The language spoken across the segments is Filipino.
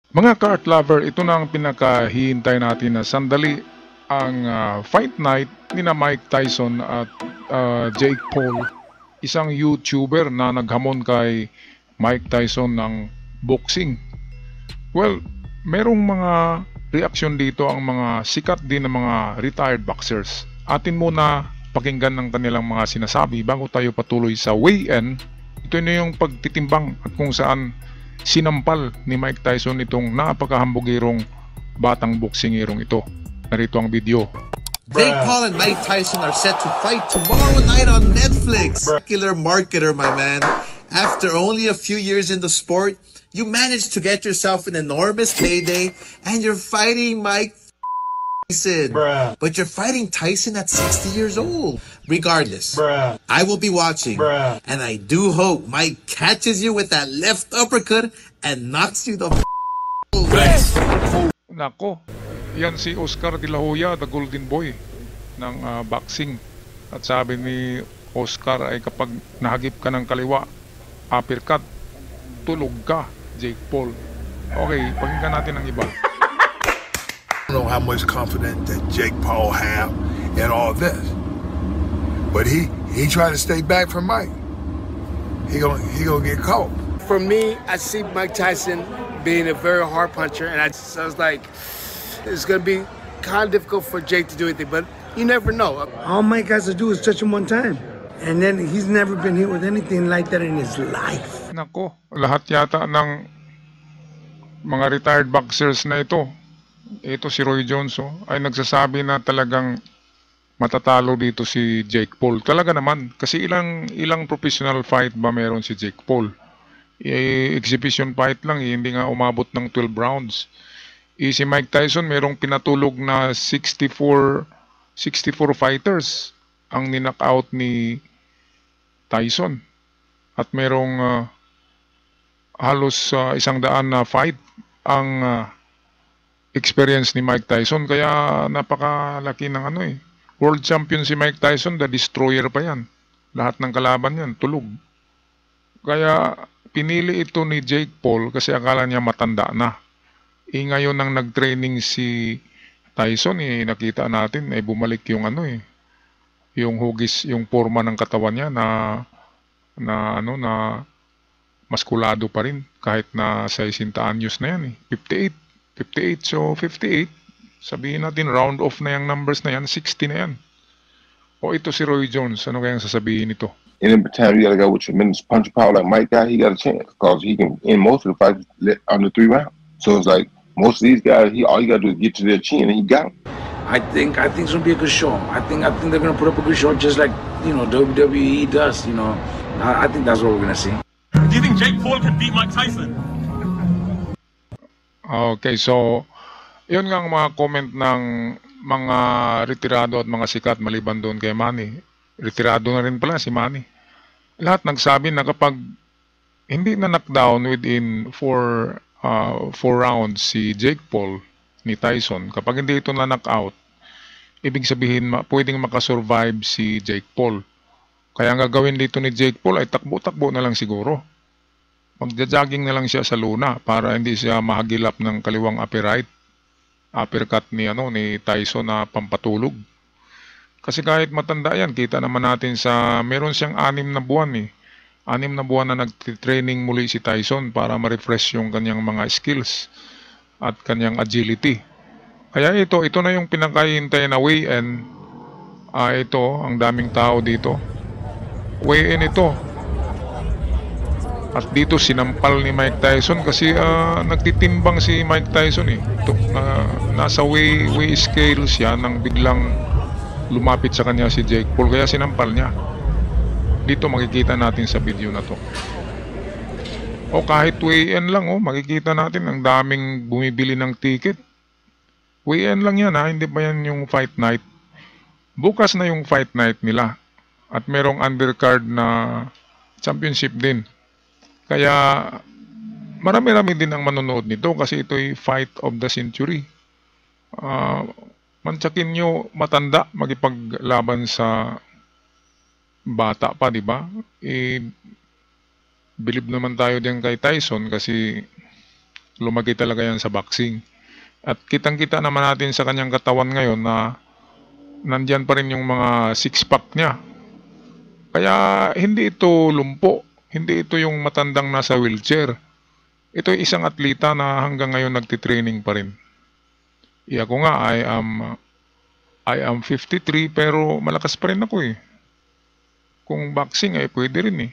Mga ka-art lover, ito na ang pinakahihintay natin na sandali ang fight night ni na Mike Tyson at Jake Paul, isang YouTuber na naghamon kay Mike Tyson ng boxing. Well, merong mga reaksyon dito ang mga sikat din ng mga retired boxers. Atin muna pakinggan ng kanilang mga sinasabi bago tayo patuloy sa weigh-in. Ito na yung pagtitimbang at kung saan sinampal ni Mike Tyson itong napakahambugirong batang boksingirong ito. Narito ang video. Jake Paul and Mike Tyson are set to fight tomorrow night on Netflix. Killer marketer, my man. After only a few years in the sport, you managed to get yourself an enormous payday, and you're fighting Mike Tyson. But you're fighting Tyson at 60 years old. Regardless, I will be watching, and I do hope Mike catches you with that left uppercut and knocks you the away. Nako, yan si Oscar De La Hoya, the golden boy ng boxing. At sabi ni Oscar ay kapag nahagip ka ng kaliwa, uppercut, tulog ka, Jake Paul. Okay, pakinggan natin ang iba. I don't know how much confidence that Jake Paul have in all this, but he trying to stay back from Mike. He gonna get caught. For me, I see Mike Tyson being a very hard puncher, and I was like, it's gonna be kind of difficult for Jake to do anything, but you never know. All Mike has to do is touch him one time. And then he's never been hit with anything like that in his life. Nako, lahat yata ng mga retired boxers na ito si Roy Jones ay nagsasabi na talagang matatalo dito si Jake Paul. Talaga naman, kasi ilang professional fight ba meron si Jake Paul? Exhibition fight lang, hindi nga umabot ng 12 rounds. Si Mike Tyson merong pinatulog na 64 fighters ang ninockout ni Tyson. At merong halos 100 na fight ang experience ni Mike Tyson, kaya napakalaki ng world champion si Mike Tyson, the destroyer pa yan. Lahat ng kalaban yan, tulog. Kaya pinili ito ni Jake Paul kasi akala niya matanda na. Ngayon nang nag-training si Tyson, nakita natin bumalik yung yung hugis, yung forma ng katawan niya na maskulado pa rin kahit na sa 60 anyos na yan 58. So 58, sabihin natin round off na yung numbers na yan, 60 na yan. O ito si Roy Jones, ano kayang sasabihin nito? And in time, you gotta go with tremendous punch power like Mike got. He got a chance because he can in most of the fights under 3 rounds. So it's like most of these guys, all you gotta do is get to their chin and he got him. I think it's gonna be a good show. I think they're gonna put up a good show, just like WWE does. I think that's what we're gonna see. Do you think Jake Paul can beat Mike Tyson? Okay, so yun nga ang mga comment ng mga retirado at mga sikat maliban doon kay Manny. Retirado na rin pala si Manny. Lahat nagsabi na kapag hindi na knockdown within 4 rounds si Jake Paul ni Tyson, kapag hindi ito na knockout, ibig sabihin pwedeng makasurvive si Jake Paul. Kaya ang gagawin dito ni Jake Paul ay takbo-takbo na lang siguro. Magja-jogging na lang siya sa luna para hindi siya mahagilap ng kaliwang uppercut ni Tyson na pampatulog. Kasi kahit matanda yan, kita naman natin meron siyang 6 na buwan 6 na buwan na nag-training muli si Tyson para ma-refresh yung kanyang mga skills at kanyang agility. Kaya ito na yung pinakahihintay na weigh-in. Ito, ang daming tao dito. Weigh-in ito. At dito sinampal ni Mike Tyson kasi nagtitimbang si Mike Tyson nasa weigh scale siya nang biglang lumapit sa kanya si Jake Paul, kaya sinampal niya. Dito makikita natin sa video na to. O kahit weigh-in lang makikita natin ang daming bumibili ng ticket. Weigh-in lang yan hindi pa yan yung fight night. Bukas na yung fight night nila. At merong undercard na championship din. Kaya marami-rami din ang manonood nito kasi ito'y fight of the century. Mantsakin nyo matanda magipaglaban sa bata pa, di ba? Believe naman tayo din kay Tyson kasi lumaki talaga yan sa boxing. At kitang-kita naman natin sa kanyang katawan ngayon na nandyan pa rin yung mga six-pack niya. Kaya hindi ito lumpo, hindi ito yung matandang nasa wheelchair. Ito ay isang atleta na hanggang ngayon nagtitraining pa rin. Ako nga, I am 53 pero malakas pa rin ako eh. Kung boxing ay pwede rin eh.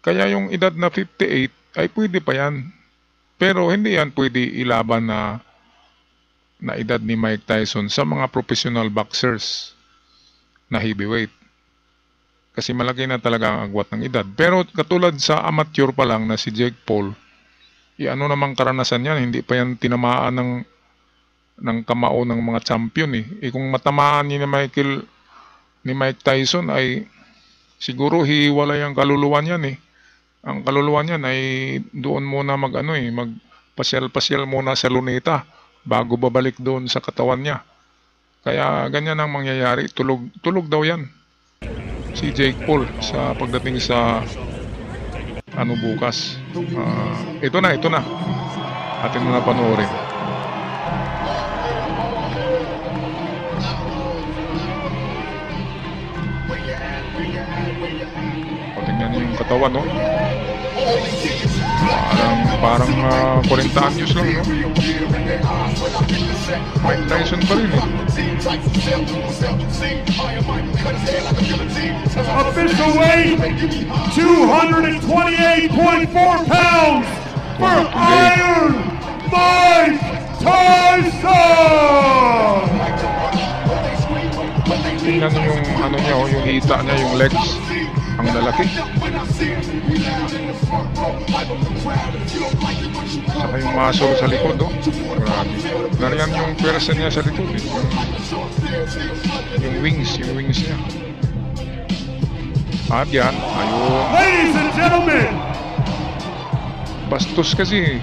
Kaya yung edad na 58 ay pwede pa yan. Pero hindi yan pwede ilaban na edad ni Mike Tyson sa mga professional boxers na heavyweight. Kasi malaki na talaga ang agwat ng edad. Pero katulad sa amateur pa lang na si Jake Paul, ano namang karanasan yan, hindi pa yan tinamaan ng kamao ng mga champion eh. Kung matamaan ni Mike Tyson ay siguro hiwalay ang kaluluwa niyan eh. Ang kaluluwa niyan ay doon muna magpasyal-pasyal muna sa luneta bago babalik doon sa katawan niya. Kaya ganyan ang mangyayari. Tulog daw yan si Jake Paul sa pagdating sa bukas. Ito na. Atin mo na panoorin. Tingnan yung katawan, no? Parang 40 anyos lang, no? Mike Tyson pa rin, eh. Official weight, 228.4 pounds for Iron Mike Tyson! Tingnan yung niya, yung hita niya, yung legs. Ang lalaki. Saka yung muscle sa likod, oh. Grabe. Nariyan yung pwersa niya sa likod, eh. Yung wings niya. At yan, ayun. Ladies and gentlemen! Bastos kasi.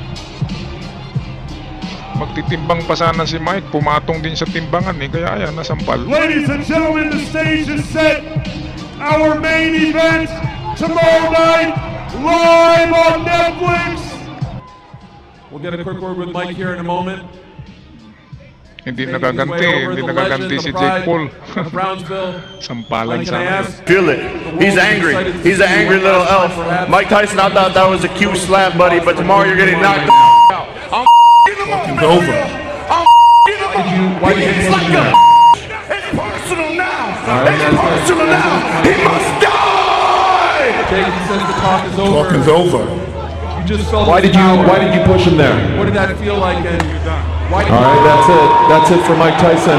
Magtitimbang pa sana si Mike, pumatong din sa timbangan, eh. Kaya ayan, nasampal. Ladies and gentlemen, the stage is set. Our main event tomorrow night, live on Netflix. We'll get a quick word with Mike here in a moment. Hindi nagaganti si Jake Paul. Sampalan sana. Feel it. He's angry. He's an angry little elf. Mike Tyson, I thought that was a cute slap, buddy, but tomorrow you're getting knocked out. I'm It's over. Why did you like a It's personal now. It's personal now. He must die. Jake says the talk is over. Talking's over. You just felt Why did you push him there? What did that feel like? And why did All right, that's it. That's it for Mike Tyson.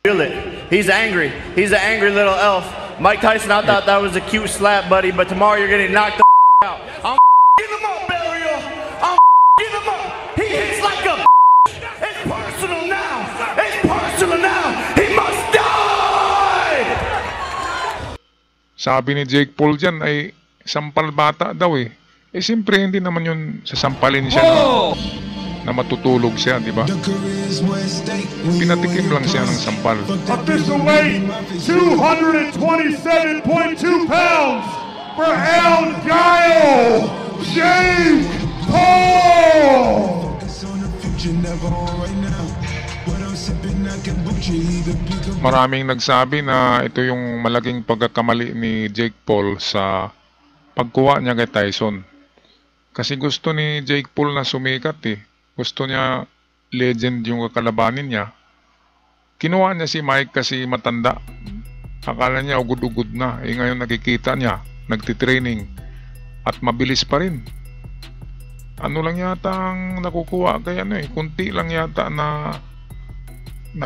Feel it. He's angry. He's an angry little elf. Mike Tyson, I thought that was a cute slap, buddy, but tomorrow you're getting knocked out. I'm him up, Burial. I'm him up. He hits like a It's personal now. It's personal now. He must die. Sabi ni Jake Paul dyan ay sampal bata daw eh. Siyempre hindi naman yun sasampalin siya na matutulog siya, di ba? Pinatikim lang siya ng sampal. Official weight, 227.2 pounds for El Gallo, Jake Paul! Maraming nagsabi na ito yung malaking pagkakamali ni Jake Paul sa pagkuha niya kay Tyson. Kasi gusto ni Jake Paul na sumikat eh. Gusto niya legend yung kakalabanin niya. Kinuha niya si Mike kasi matanda. Akala niya ugod-ugod na. Ngayon nakikita niya, nagtitraining. At mabilis pa rin. Ano lang yata ang nakukuha kay kunti lang yata na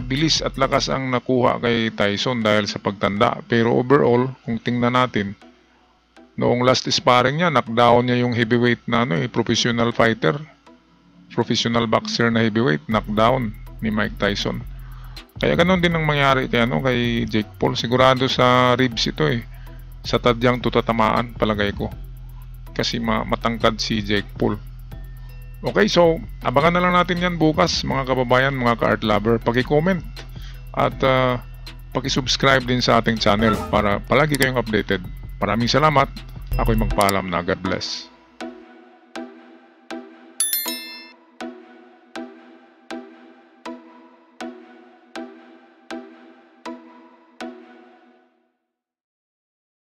bilis at lakas ang nakuha kay Tyson dahil sa pagtanda. Pero overall, kung tingnan natin, noong last sparring niya, knockdown niya yung heavyweight na professional fighter. Professional boxer na heavyweight, knockdown ni Mike Tyson. Kaya ganun din ang mangyari kay Jake Paul. Sigurado sa ribs ito eh. Sa tadyang tutatamaan, palagay ko. Kasi matangkad si Jake Paul. Okay, so abangan na lang natin yan bukas, mga kababayan, mga ka-art lover. Paki-comment at paki-subscribe din sa ating channel para palagi kayong updated. Maraming salamat. Ako'y magpaalam na. God bless.